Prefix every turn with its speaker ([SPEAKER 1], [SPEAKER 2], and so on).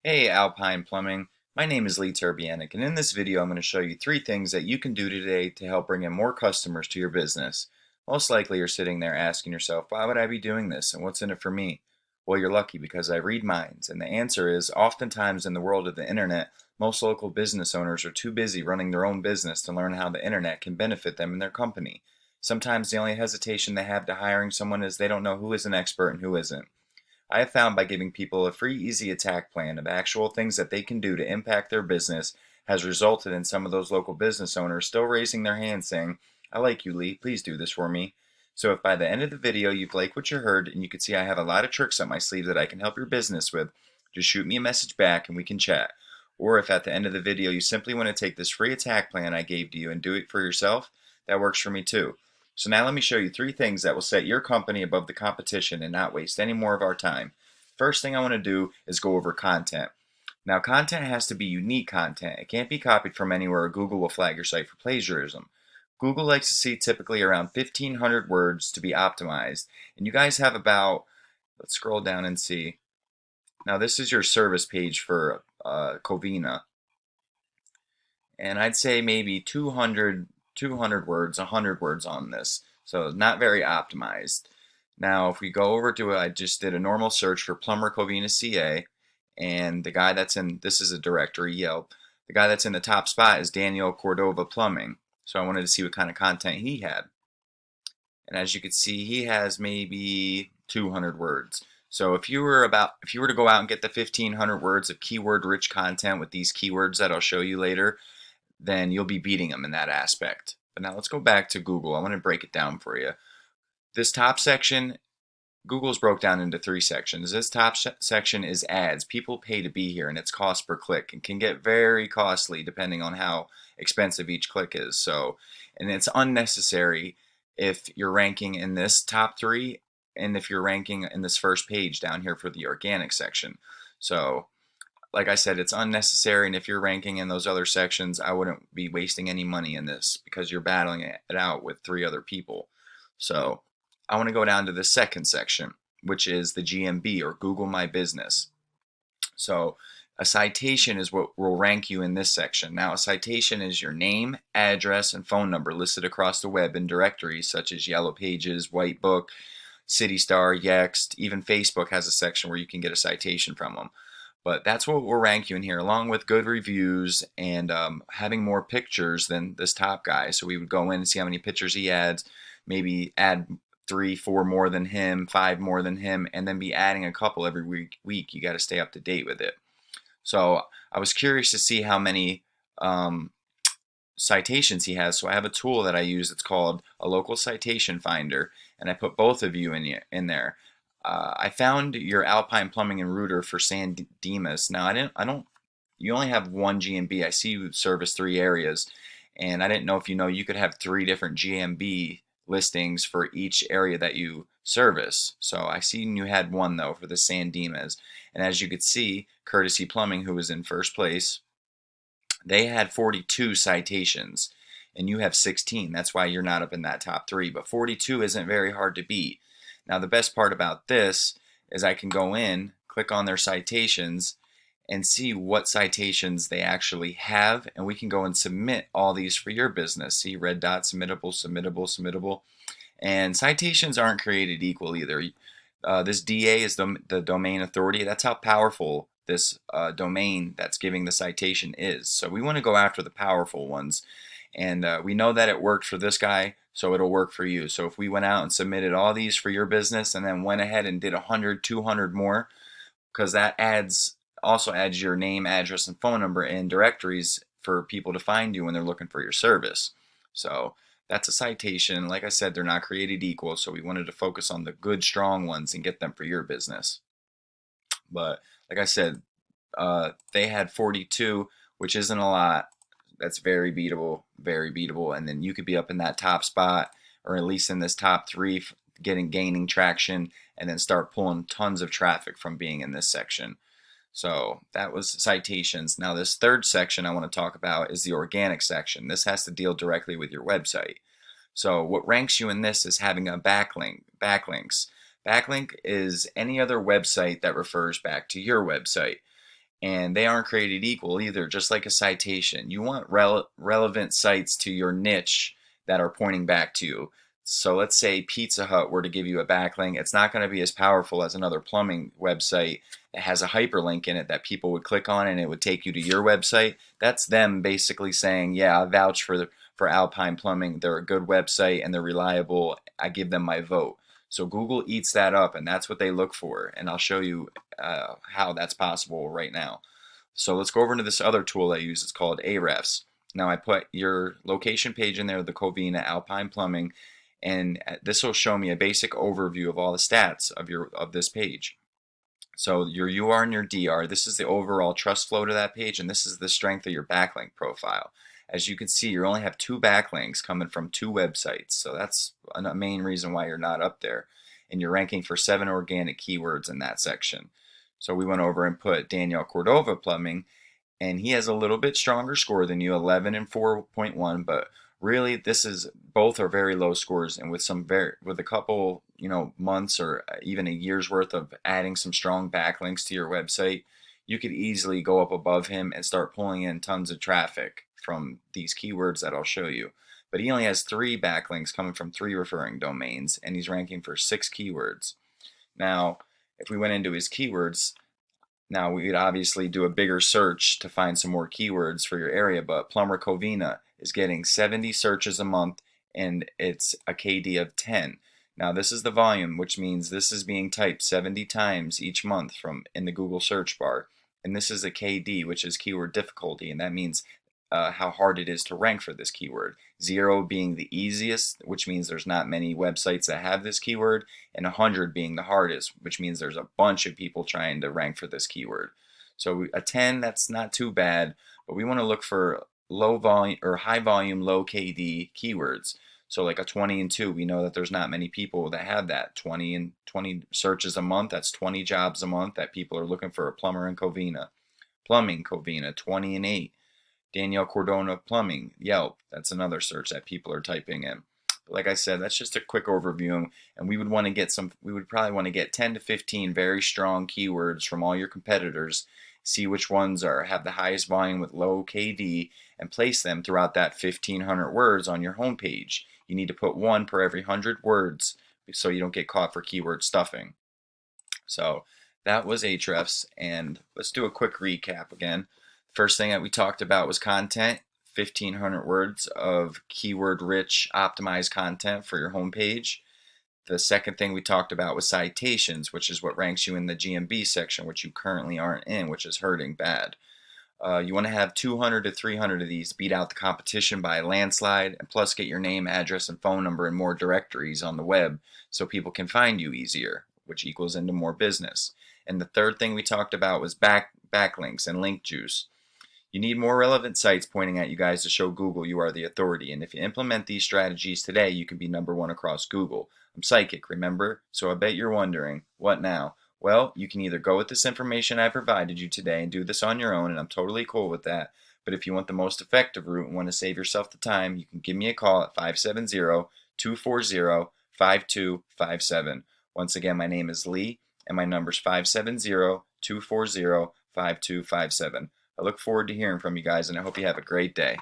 [SPEAKER 1] Hey Alpine Plumbing, my name is Lee Turbianic, and in this video I'm going to show you 3 things that you can do today to help bring in more customers to your business. Most likely you're sitting there asking yourself, why would I be doing this and what's in it for me? Well, you're lucky because I read minds, and the answer is oftentimes in the world of the internet, most local business owners are too busy running their own business to learn how the internet can benefit them and their company. Sometimes the only hesitation they have to hiring someone is they don't know who is an expert and who isn't. I have found by giving people a free, easy attack plan of actual things that they can do to impact their business has resulted in some of those local business owners still raising their hands saying, I like you, Lee, please do this for me. So if by the end of the video you've liked what you heard and you can see I have a lot of tricks up my sleeve that I can help your business with, just shoot me a message back and we can chat. Or if at the end of the video you simply want to take this free attack plan I gave to you and do it for yourself, that works for me too. So now let me show you 3 things that will set your company above the competition and not waste any more of our time. First thing I want to do is go over content. Now content has to be unique content. It can't be copied from anywhere or Google will flag your site for plagiarism. Google likes to see typically around 1,500 words to be optimized. And you guys have about, let's scroll down and see. Now this is your service page for Covina. And I'd say maybe 200 words, 100 words on this. So not very optimized. Now, if we go over to it, I just did a normal search for plumber Covina CA, and the guy that's in, this is a directory, Yelp, the guy that's in the top spot is Daniel Cordova Plumbing. So I wanted to see what kind of content he had. And as you can see, he has maybe 200 words. So if you were to go out and get the 1,500 words of keyword-rich content with these keywords that I'll show you later, then you'll be beating them in that aspect. But now let's go back to Google. I want to break it down for you. This top section, Google's broke down into 3 sections. This top section is ads. People pay to be here, and it's cost per click, and can get very costly depending on how expensive each click is. So, and it's unnecessary if you're ranking in this top 3, and if you're ranking in this first page down here for the organic section. So, like I said, it's unnecessary, and if you're ranking in those other sections, I wouldn't be wasting any money in this because you're battling it out with 3 other people. So I want to go down to the second section, which is the GMB or Google My Business. So a citation is what will rank you in this section. Now a citation is your name, address, and phone number listed across the web in directories such as Yellow Pages, Whitebook, CityStar, Yext, even Facebook has a section where you can get a citation from them. But that's what will rank you in here, along with good reviews and having more pictures than this top guy. So we would go in and see how many pictures he adds, maybe add 3, 4 more than him, 5 more than him, and then be adding a couple every week. You got to stay up to date with it. So I was curious to see how many citations he has. So I have a tool that I use. It's called a local citation finder, and I put both of you in there. I found your Alpine Plumbing and Router for San Dimas. Now you only have 1 GMB. I see you service 3 areas, and I didn't know if you could have 3 different GMB listings for each area that you service. So I seen you had 1 though for the San Dimas. And as you could see, Courtesy Plumbing, who was in first place, they had 42 citations, and you have 16. That's why you're not up in that top 3. But 42 isn't very hard to beat. Now the best part about this is I can go in, click on their citations, and see what citations they actually have, and we can go and submit all these for your business. See red dot, submittable, submittable, submittable. And citations aren't created equal either. This DA is the domain authority. That's how powerful this domain that's giving the citation is. So we want to go after the powerful ones. And we know that it worked for this guy, so it'll work for you. So if we went out and submitted all these for your business and then went ahead and did 100, 200 more, because that also adds your name, address, and phone number in directories for people to find you when they're looking for your service. So that's a citation. Like I said, they're not created equal, so we wanted to focus on the good, strong ones and get them for your business. But like I said, they had 42, which isn't a lot. That's very beatable, and then you could be up in that top spot, or at least in this top 3, gaining traction, and then start pulling tons of traffic from being in this section. So that was citations. Now this third section I want to talk about is the organic section. This has to deal directly with your website. So what ranks you in this is having a backlinks. Backlink is any other website that refers back to your website. and they aren't created equal either, just like a citation. You want relevant sites to your niche that are pointing back to you. So let's say Pizza Hut were to give you a backlink. It's not going to be as powerful as another plumbing website that has a hyperlink in it that people would click on and it would take you to your website. That's them basically saying, yeah, I vouch for Alpine Plumbing. They're a good website and they're reliable. I give them my vote. So Google eats that up, and that's what they look for. And I'll show you how that's possible right now. So let's go over into this other tool I use. It's called Ahrefs. Now I put your location page in there, the Covina Alpine Plumbing, and this will show me a basic overview of all the stats of this page. So your UR and your DR, this is the overall trust flow to that page, and this is the strength of your backlink profile. As you can see, you only have 2 backlinks coming from 2 websites, so that's a main reason why you're not up there. And you're ranking for 7 organic keywords in that section. So we went over and put Daniel Cordova Plumbing, and he has a little bit stronger score than you, 11 and 4.1, but really both are very low scores, and with a couple months or even a year's worth of adding some strong backlinks to your website, you could easily go up above him and start pulling in tons of traffic from these keywords that I'll show you. But he only has 3 backlinks coming from 3 referring domains, and he's ranking for 6 keywords. Now if we went into his keywords, now we would obviously do a bigger search to find some more keywords for your area, but Plumber Covina is getting 70 searches a month and it's a KD of 10. Now this is the volume, which means this is being typed 70 times each month in the Google search bar. And this is a KD, which is keyword difficulty, and that means how hard it is to rank for this keyword. 0 being the easiest, which means there's not many websites that have this keyword, and 100 being the hardest, which means there's a bunch of people trying to rank for this keyword. So a 10, that's not too bad, but we want to look for low volume or high volume, low KD keywords. So like a 20 and 2, we know that there's not many people that have that. 20 searches a month, that's 20 jobs a month that people are looking for a plumber in Covina. Plumbing Covina, 20 and 8. Danielle Cordova Plumbing, Yelp, that's another search that people are typing in. But like I said, that's just a quick overview, and we would probably want to get 10 to 15 very strong keywords from all your competitors, see which ones have the highest volume with low KD, and place them throughout that 1,500 words on your homepage. You need to put 1 per every 100 words so you don't get caught for keyword stuffing. So that was Ahrefs, and let's do a quick recap again. First thing that we talked about was content, 1,500 words of keyword-rich, optimized content for your homepage. The second thing we talked about was citations, which is what ranks you in the GMB section, which you currently aren't in, which is hurting bad. You want to have 200 to 300 of these, beat out the competition by a landslide, and plus get your name, address, and phone number in more directories on the web so people can find you easier, which equals into more business. And the third thing we talked about was backlinks and link juice. You need more relevant sites pointing at you guys to show Google you are the authority, and if you implement these strategies today, you can be #1 across Google. I'm psychic, remember? So I bet you're wondering, what now? Well, you can either go with this information I provided you today and do this on your own, and I'm totally cool with that. But if you want the most effective route and want to save yourself the time, you can give me a call at 570-240-5257. Once again, my name is Lee, and my number is 570-240-5257. I look forward to hearing from you guys, and I hope you have a great day.